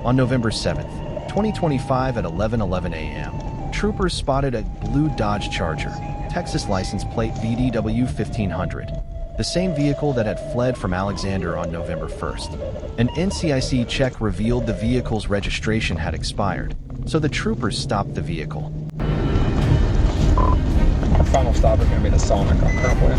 On November 7th, 2025 at 11:11 a.m., troopers spotted a blue Dodge Charger, Texas license plate VDW 1500, the same vehicle that had fled from Alexander on November 1st. An NCIC check revealed the vehicle's registration had expired, so the troopers stopped the vehicle. Our final stop is going to be the Sonic on Crumway.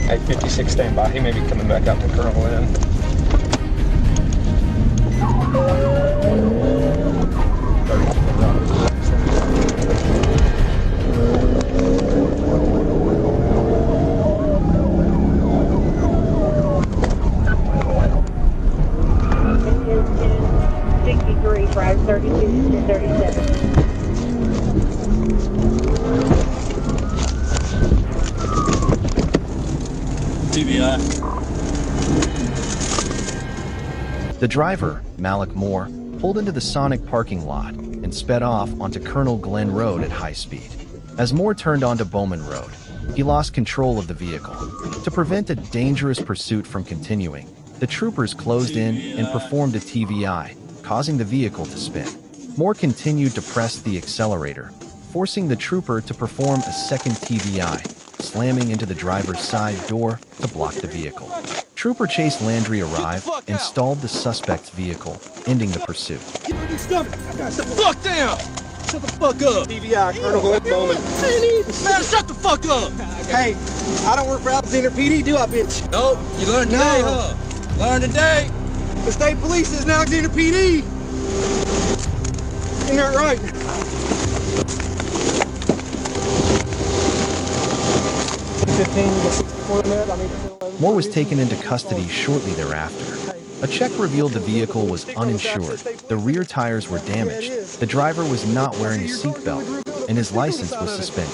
856 standby. He may be coming back out to Colonel Lynn. Drive 32 to 37. TVI. The driver, Malik Moore, pulled into the Sonic parking lot and sped off onto Colonel Glenn Road at high speed. As Moore turned onto Bowman Road, he lost control of the vehicle. To prevent a dangerous pursuit from continuing, the troopers closed in and performed a TVI, causing the vehicle to spin. Moore continued to press the accelerator, forcing the trooper to perform a second TVI, slamming into the driver's side door to block the vehicle. Trooper Chase Landry arrived and stalled the suspect's vehicle, ending the pursuit. Shut the fuck down! Shut the fuck up! TVI, Colonel Glenn Bowman. Man, shut the fuck up! Hey, I don't work for Alexander PD, do I, bitch? Nope, you learned today, huh? Learned today. The state police is in Alexander PD. Isn't that right? Moore was taken into custody shortly thereafter. A check revealed the vehicle was uninsured, the rear tires were damaged, the driver was not wearing a seatbelt, and his license was suspended.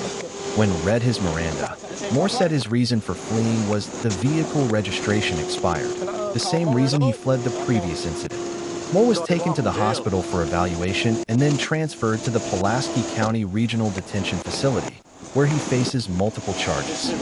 When read his Miranda, Moore said his reason for fleeing was the vehicle registration expired, the same reason he fled the previous incident. Moore was taken to the hospital for evaluation and then transferred to the Pulaski County Regional Detention Facility, where he faces multiple charges.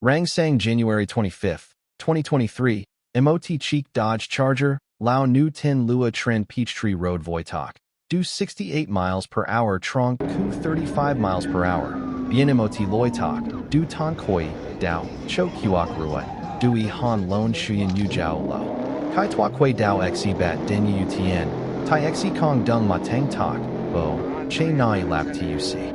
Rang Sang, January 25, 2023, MOT Cheek Dodge Charger, Lao Nu Tin Lua Tren Peachtree Road Voitok, do 68 miles per hour Trong Ku 35 miles per hour, Bien MOT Loitok, do Ton Koi, Dao, Cho Kuok Ruat, Dui Han Lon Shuyan Yu Jiao Lo, Kai Tua Koi Dao Xe Bat Den Yu Tien, Tai Xe Kong Dung Ma Tang Tok, Bo, Che Nai Lap Tuc.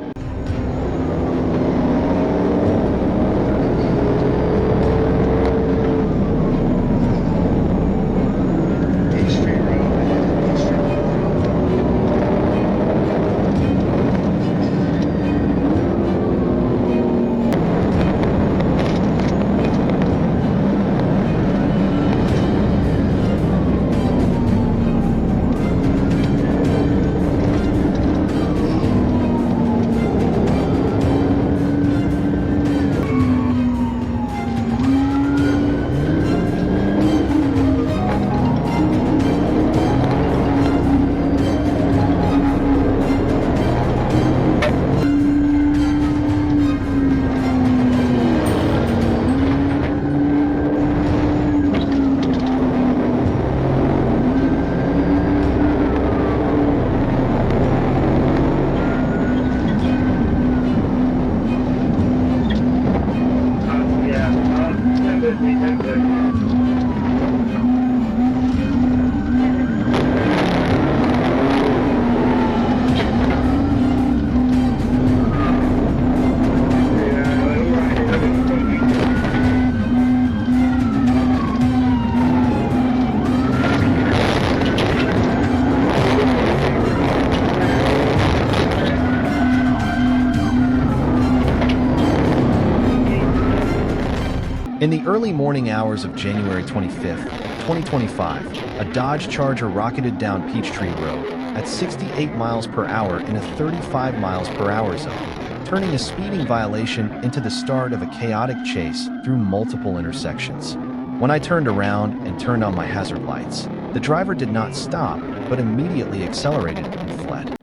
In the early morning hours of January 25, 2025, a Dodge Charger rocketed down Peachtree Road at 68 miles per hour in a 35 miles per hour zone, turning a speeding violation into the start of a chaotic chase through multiple intersections. When I turned around and turned on my hazard lights, the driver did not stop, but immediately accelerated and fled.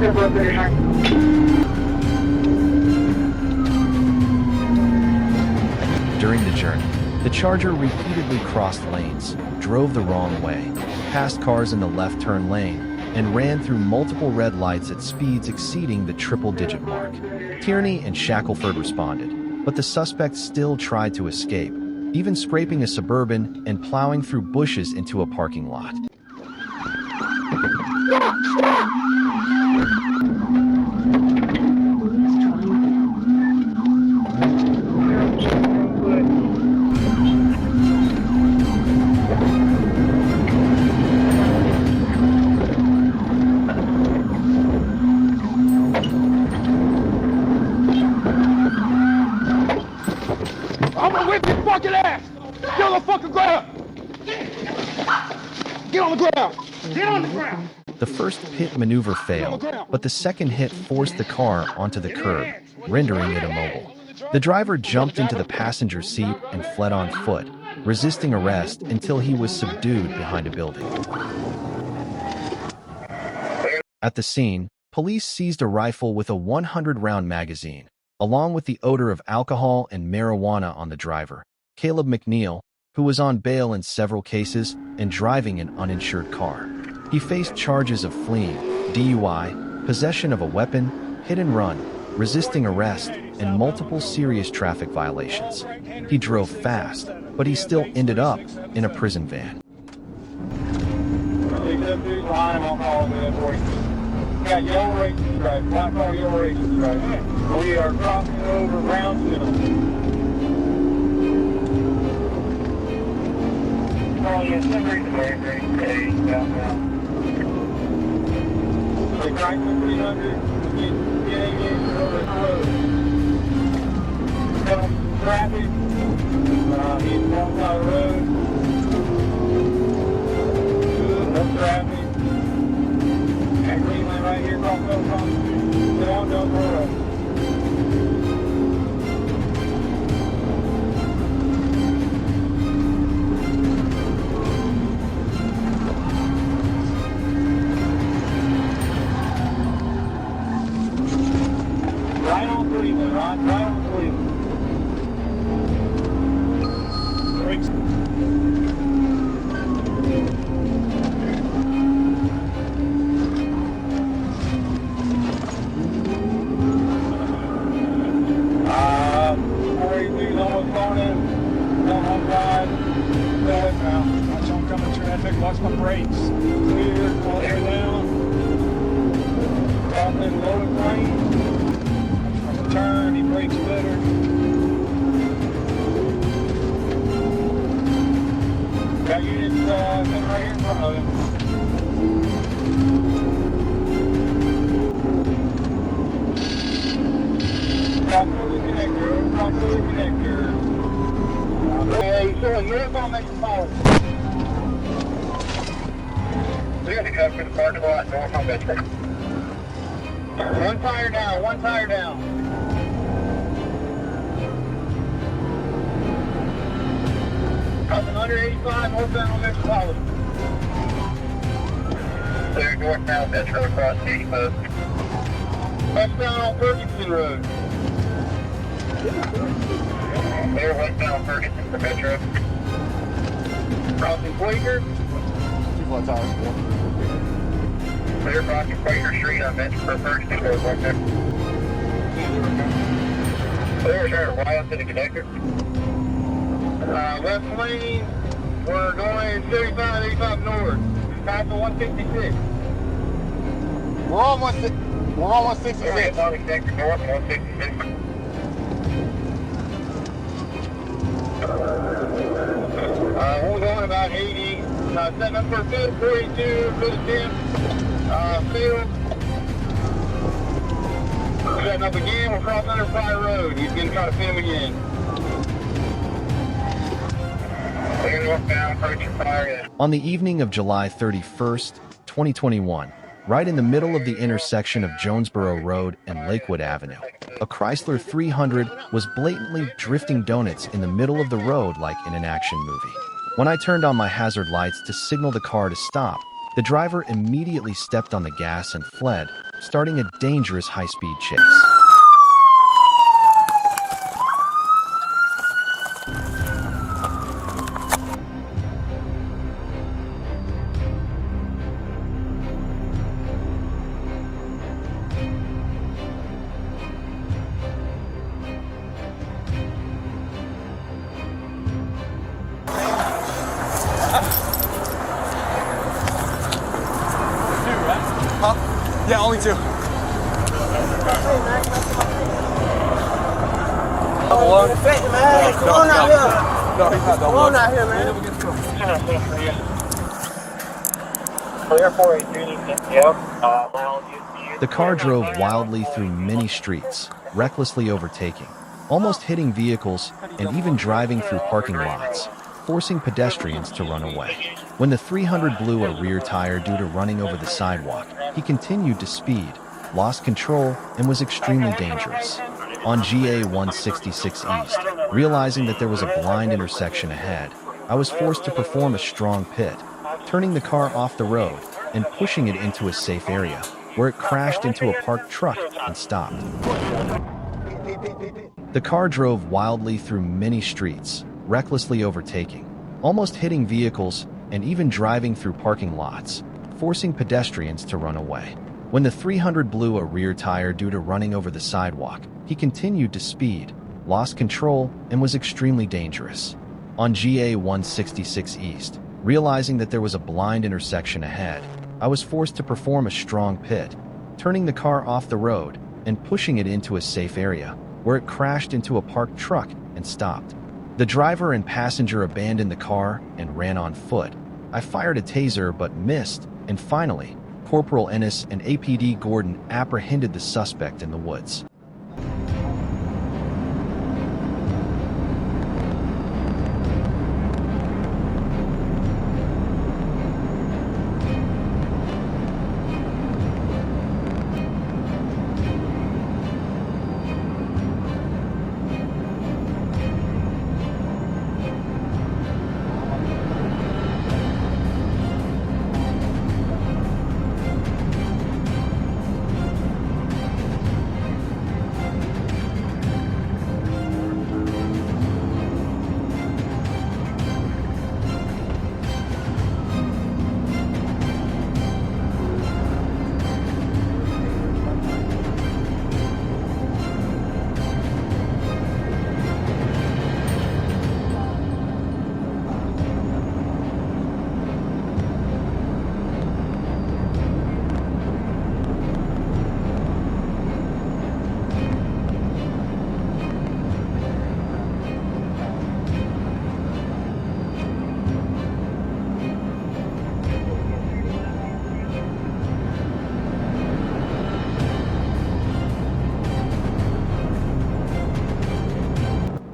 During the journey, the Charger repeatedly crossed lanes, drove the wrong way, passed cars in the left turn lane, and ran through multiple red lights at speeds exceeding the triple-digit mark. Tierney and Shackelford responded, but the suspect still tried to escape, even scraping a Suburban and plowing through bushes into a parking lot. I'm gonna whip your fucking ass! Get on the fucking ground! Get on the ground! Get on the ground! The first pit maneuver failed, but the second hit forced the car onto the curb, rendering it immobile. The driver jumped into the passenger seat and fled on foot, resisting arrest until he was subdued behind a building. At the scene, police seized a rifle with a 100-round magazine, along with the odor of alcohol and marijuana on the driver, Caleb McNeil, who was on bail in several cases and driving an uninsured car. He faced charges of fleeing, DUI, possession of a weapon, hit and run, resisting arrest, and multiple serious traffic violations. He drove fast, but he still ended up in a prison van. Got yellow racing stripe, black car yellow racing stripe. We are crossing over Brownsville. Oh, yes, very southbound. The Chrysler 300 getting in over the road. Traffic, he's walking down the road. No traffic. Green line right here, cross over, get on, don't go up. Right on Cleveland, right on Cleveland. Brakes. Watch oncoming traffic, watch my brakes. Clear, clear down. Crossing loaded plane. From the turn, he brakes better. Got units coming right here in front of him. Proximity connector, proximity connector. Hey, so you're going to make a call. We're going to come for the parking lot north on Metro. One tire down, one tire down. Crossing under 85, northbound on Metropolitan. Clear northbound Metro across 85. Westbound on Ferguson Road. Clear westbound Ferguson for Metro. Crossing Quaker. 2 flat tires, 4. Clear crossing Quaker Street on Metro for Ferguson Road, right there. Clear turn right up to the connector. Left lane, we're going 75, 85 north. Past the 166. We're on 166. We're on the connector north, 166. We're going about 80, setting up for field 42, for the 10, field. Setting up again, we'll cross under Fire Road. He's going to try to pin him again. Clear northbound, approaching Fire. On the evening of July 31st, 2021, right in the middle of the intersection of Jonesboro Road and Lakewood Avenue, a Chrysler 300 was blatantly drifting donuts in the middle of the road like in an action movie. When I turned on my hazard lights to signal the car to stop, the driver immediately stepped on the gas and fled, starting a dangerous high-speed chase. Yeah, only two. Double one. No, he's not double one. Out here, man. Clear 483. Yep. The car drove wildly through many streets, recklessly overtaking, almost hitting vehicles, and even driving through parking lots, forcing pedestrians to run away. When the 300 blew a rear tire due to running over the sidewalk, he continued to speed, lost control, and was extremely dangerous. On GA 166 East, realizing that there was a blind intersection ahead, I was forced to perform a strong pit, turning the car off the road and pushing it into a safe area, where it crashed into a parked truck and stopped. The car drove wildly through many streets, recklessly overtaking, almost hitting vehicles, and even driving through parking lots, forcing pedestrians to run away. When the 300 blew a rear tire due to running over the sidewalk, he continued to speed, lost control, and was extremely dangerous. On GA 166 East, realizing that there was a blind intersection ahead, I was forced to perform a strong pit, turning the car off the road and pushing it into a safe area, where it crashed into a parked truck and stopped. The driver and passenger abandoned the car and ran on foot. I fired a taser but missed, and finally, Corporal Ennis and APD Gordon apprehended the suspect in the woods.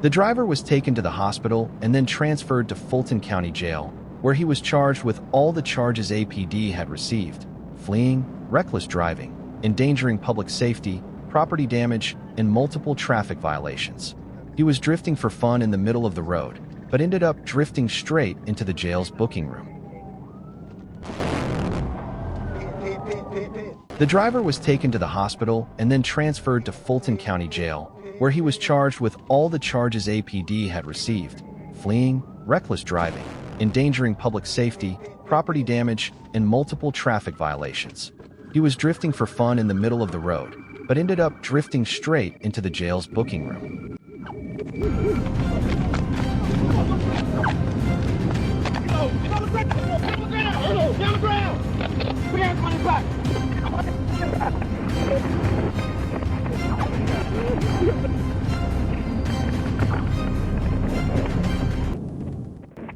The driver was taken to the hospital and then transferred to Fulton County Jail, where he was charged with all the charges APD had received: fleeing, reckless driving, endangering public safety, property damage, and multiple traffic violations. He was drifting for fun in the middle of the road, but ended up drifting straight into the jail's booking room. The driver was taken to the hospital and then transferred to Fulton County Jail, where he was charged with all the charges APD had received: fleeing, reckless driving, endangering public safety, property damage, and multiple traffic violations. He was drifting for fun in the middle of the road, but ended up drifting straight into the jail's booking room.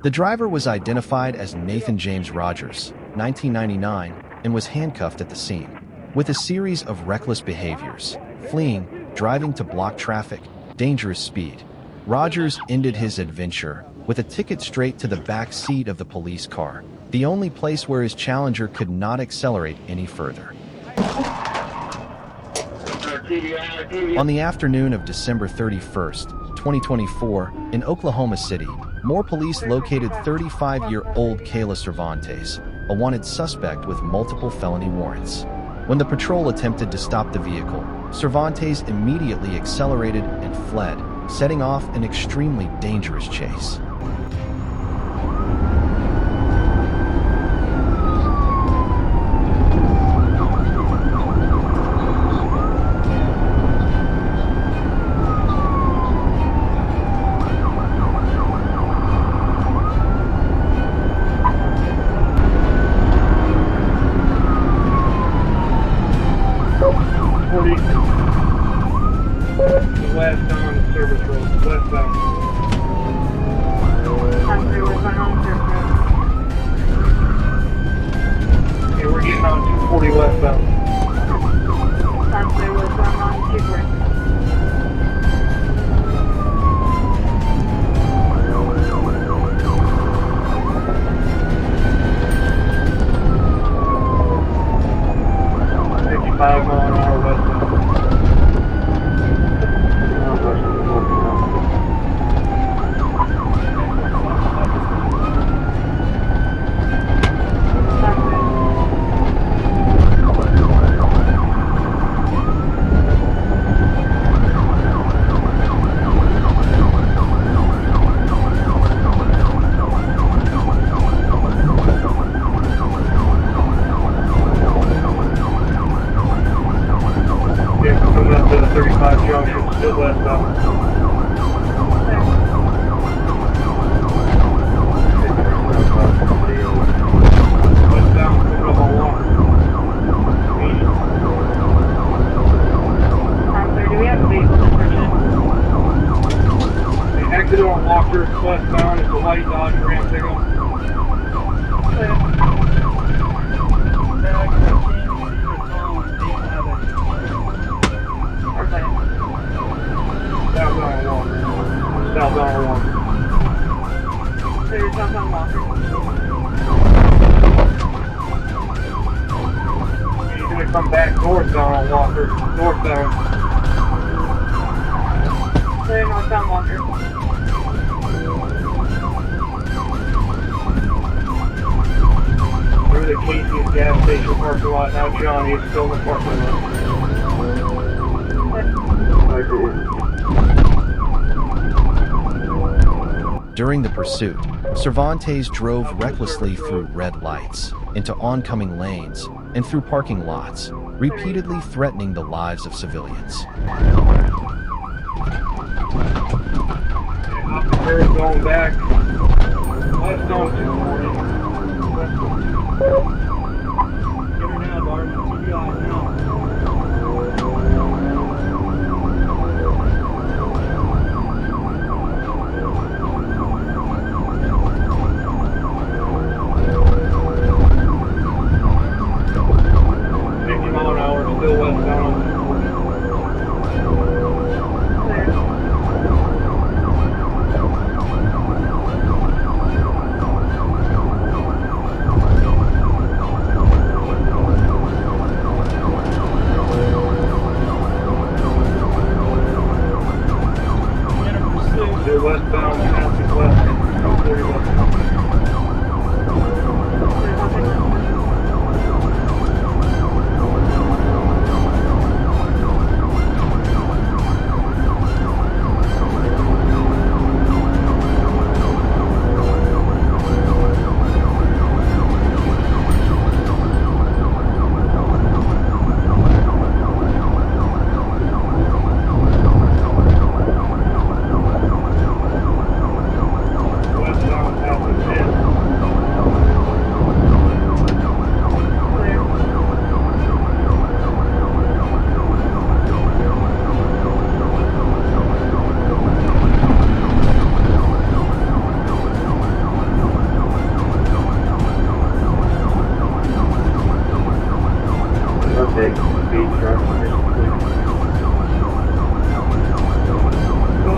The driver was identified as Nathan James Rogers, 1999, and was handcuffed at the scene. With a series of reckless behaviors, fleeing, driving to block traffic, dangerous speed, Rogers ended his adventure with a ticket straight to the back seat of the police car, the only place where his challenger could not accelerate any further. On the afternoon of December 31st, 2024, in Oklahoma City, more police located 35-year-old Kayla Cervantes, a wanted suspect with multiple felony warrants. When the patrol attempted to stop the vehicle, Cervantes immediately accelerated and fled, setting off an extremely dangerous chase. West on service road, westbound. Okay, we're getting on 240 westbound. Junction, still westbound. Westbound, coming up on Walker. Do we have a vehicle description? The exit on Walker, westbound, is a white Dodge Ram pickup. Southbound Walker. So you're southbound Walker. He's going to come back northbound on Walker. Northbound. So you're northbound Walker. Through the Casey's gas station parking lot. Now Johnny is still in the parking lot. During the pursuit, Cervantes drove recklessly through red lights, into oncoming lanes, and through parking lots, repeatedly threatening the lives of civilians. Officer going back west on 240. West on 240. Get her now, Barton. TBI now. Still westbound on 240. Still westbound, passing west, 240 westbound.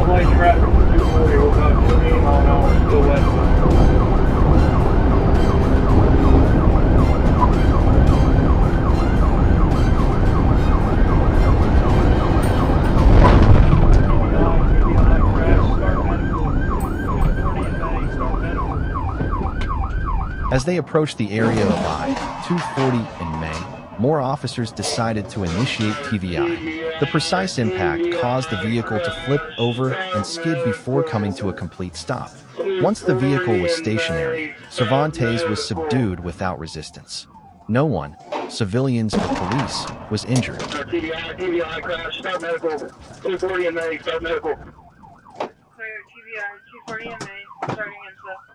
Light traffic for 240, we're about 28 mile an hour, still westbound. As they approached the area of I-240 in May, more officers decided to initiate TVI. The precise impact caused the vehicle to flip over and skid before coming to a complete stop. Once the vehicle was stationary, Cervantes was subdued without resistance. No one, civilians or police, was injured. TVI crash, start medical. 240 in May, start medical. Clear TVI 240 in May, starting info.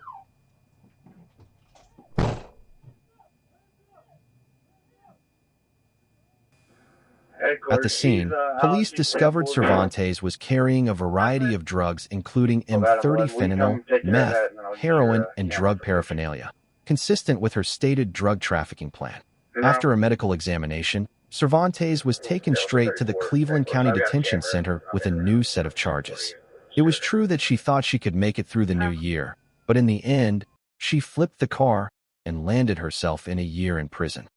At the scene, police discovered Cervantes was carrying a variety of drugs including M30 fentanyl, meth, heroin, and drug paraphernalia, consistent with her stated drug trafficking plan. After a medical examination, Cervantes was taken straight to the Cleveland County Detention Center with a new set of charges. It was true that she thought she could make it through the new year, but in the end, she flipped the car and landed herself in a year in prison.